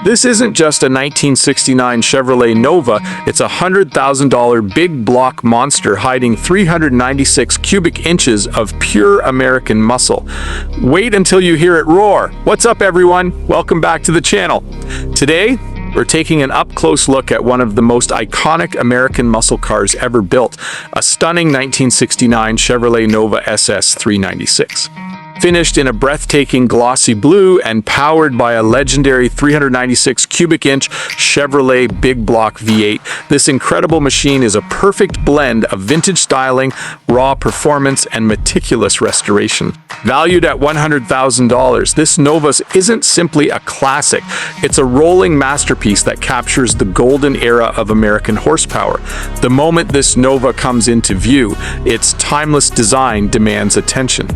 This isn't just a 1969 Chevrolet Nova, it's a $100,000 big block monster hiding 396 cubic inches of pure American muscle. Wait until you hear it roar. What's up, everyone? Welcome back to the channel. Today, we're taking an up-close look at one of the most iconic American muscle cars ever built, a stunning 1969 Chevrolet Nova SS 396. Finished in a breathtaking glossy blue and powered by a legendary 396 cubic inch Chevrolet big block V8, this incredible machine is a perfect blend of vintage styling, raw performance, and meticulous restoration. Valued at $100,000, this Nova isn't simply a classic, it's a rolling masterpiece that captures the golden era of American horsepower. The moment this Nova comes into view, its timeless design demands attention.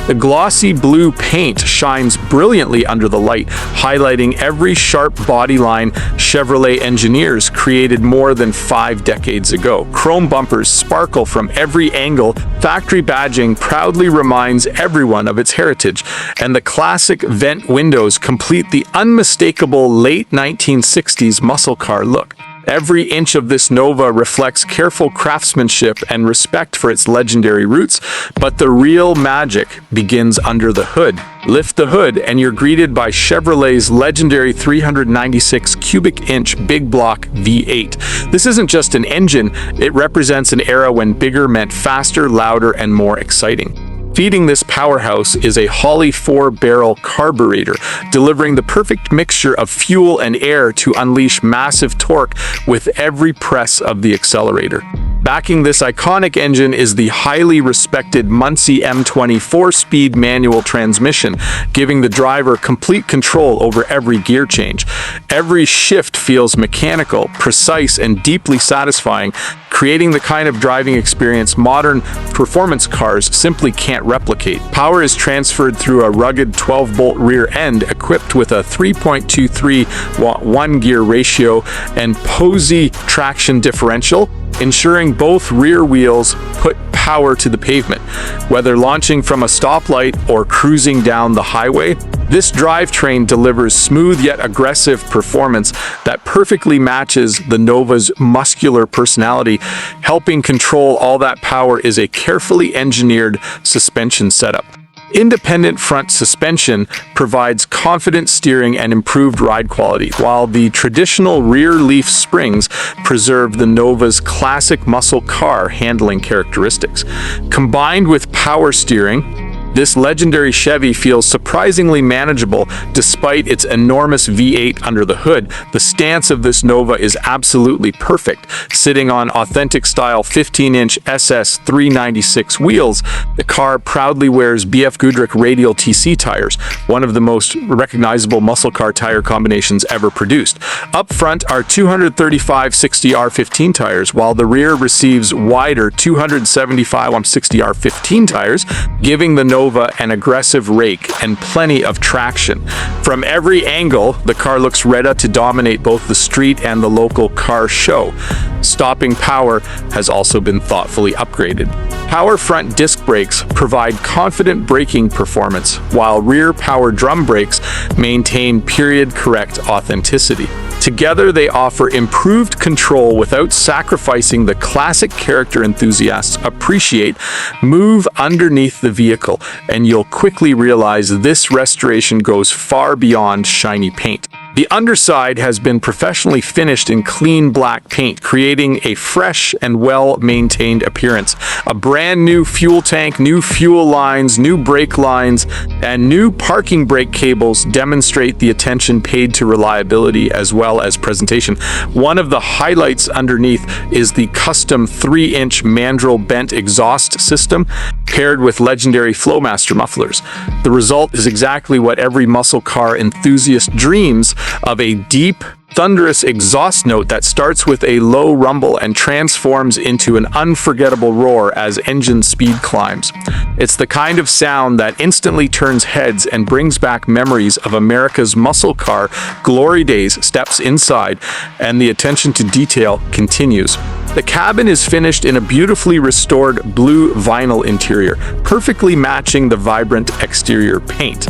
The glossy blue paint shines brilliantly under the light, highlighting every sharp body line Chevrolet engineers created more than 5 decades ago. Chrome bumpers sparkle from every angle, factory badging proudly reminds everyone of its heritage, and the classic vent windows complete the unmistakable late 1960s muscle car look. Every inch of this Nova reflects careful craftsmanship and respect for its legendary roots, but the real magic begins under the hood. Lift the hood and you're greeted by Chevrolet's legendary 396 cubic inch big block V8. This isn't just an engine, it represents an era when bigger meant faster, louder, and more exciting. Feeding this powerhouse is a Holley 4-barrel carburetor, delivering the perfect mixture of fuel and air to unleash massive torque with every press of the accelerator. Backing this iconic engine is the highly respected Muncie M20 4-speed manual transmission, giving the driver complete control over every gear change. Every shift feels mechanical, precise, and deeply satisfying, creating the kind of driving experience modern performance cars simply can't replicate. Power is transferred through a rugged 12-bolt rear end equipped with a 3.23-watt 1-gear ratio and Posi-Traction differential, ensuring both rear wheels put power to the pavement. Whether launching from a stoplight or cruising down the highway, this drivetrain delivers smooth yet aggressive performance that perfectly matches the Nova's muscular personality. Helping control all that power is a carefully engineered suspension setup. Independent front suspension provides confident steering and improved ride quality, while the traditional rear leaf springs preserve the Nova's classic muscle car handling characteristics. Combined with power steering, this legendary Chevy feels surprisingly manageable despite its enormous V8 under the hood. The stance of this Nova is absolutely perfect. Sitting on authentic style 15-inch SS 396 wheels, the car proudly wears BF Goodrich radial TC tires, one of the most recognizable muscle car tire combinations ever produced. Up front are 235 60R15 tires, while the rear receives wider 275 60R15 tires, giving the Nova an aggressive rake and plenty of traction. From every angle, the car looks ready to dominate both the street and the local car show. Stopping power has also been thoughtfully upgraded. Power front disc brakes provide confident braking performance, while rear power drum brakes maintain period-correct authenticity. Together, they offer improved control without sacrificing the classic character enthusiasts appreciate. Move underneath the vehicle, and you'll quickly realize this restoration goes far beyond shiny paint. The underside has been professionally finished in clean black paint, creating a fresh and well-maintained appearance. A brand new fuel tank, new fuel lines, new brake lines, and new parking brake cables demonstrate the attention paid to reliability as well as presentation. One of the highlights underneath is the custom 3-inch mandrel-bent exhaust system paired with legendary Flowmaster mufflers. The result is exactly what every muscle car enthusiast dreams of: a deep, thunderous exhaust note that starts with a low rumble and transforms into an unforgettable roar as engine speed climbs. It's the kind of sound that instantly turns heads and brings back memories of America's muscle car glory days. Steps inside, and the attention to detail continues. The cabin is finished in a beautifully restored blue vinyl interior, perfectly matching the vibrant exterior paint.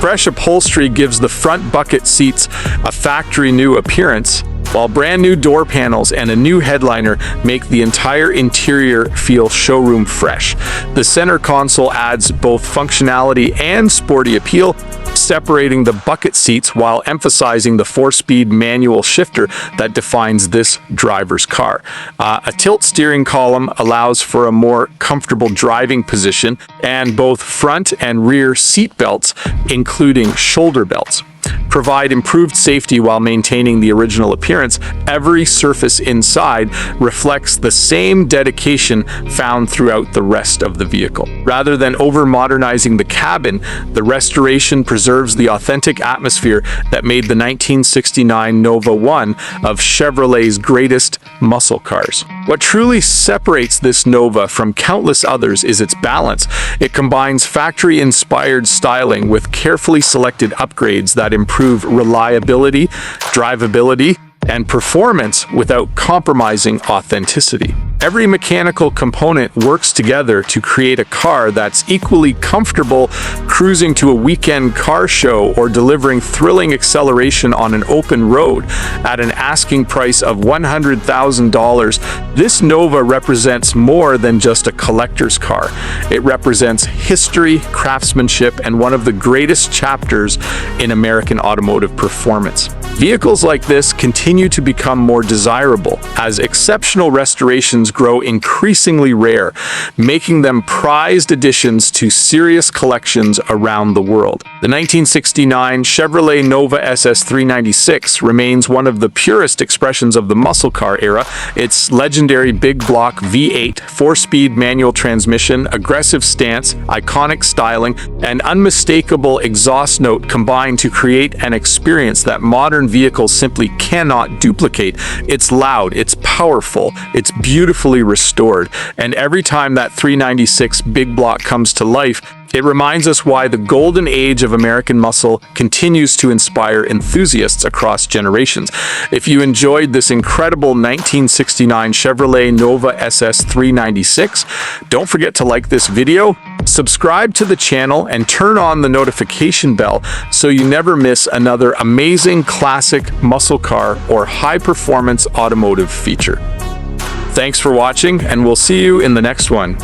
Fresh upholstery gives the front bucket seats a factory-new appearance, while brand-new door panels and a new headliner make the entire interior feel showroom fresh. The center console adds both functionality and sporty appeal, separating the bucket seats while emphasizing the 4-speed manual shifter that defines this driver's car. A tilt steering column allows for a more comfortable driving position, and both front and rear seat belts, including shoulder belts, provide improved safety while maintaining the original appearance. Every surface inside reflects the same dedication found throughout the rest of the vehicle. Rather than over-modernizing the cabin, the restoration preserves the authentic atmosphere that made the 1969 Nova one of Chevrolet's greatest muscle cars. What truly separates this Nova from countless others is its balance. It combines factory-inspired styling with carefully selected upgrades that improve reliability, drivability, and performance without compromising authenticity. Every mechanical component works together to create a car that's equally comfortable cruising to a weekend car show or delivering thrilling acceleration on an open road. At an asking price of $100,000, this Nova represents more than just a collector's car. It represents history, craftsmanship, and one of the greatest chapters in American automotive performance. Vehicles like this continue to become more desirable as exceptional restorations grow increasingly rare, making them prized additions to serious collections around the world. The 1969 Chevrolet Nova SS 396 remains one of the purest expressions of the muscle car era. Its legendary big block V8, 4-speed manual transmission, aggressive stance, iconic styling, and unmistakable exhaust note combine to create an experience that modern vehicles simply cannot duplicate. It's loud, it's powerful, it's beautifully restored, and every time that 396 big block comes to life, it reminds us why the golden age of American muscle continues to inspire enthusiasts across generations. If you enjoyed this incredible 1969 Chevrolet Nova SS 396, don't forget to like this video, subscribe to the channel, and turn on the notification bell so you never miss another amazing classic muscle car or high-performance automotive feature. Thanks for watching, and we'll see you in the next one.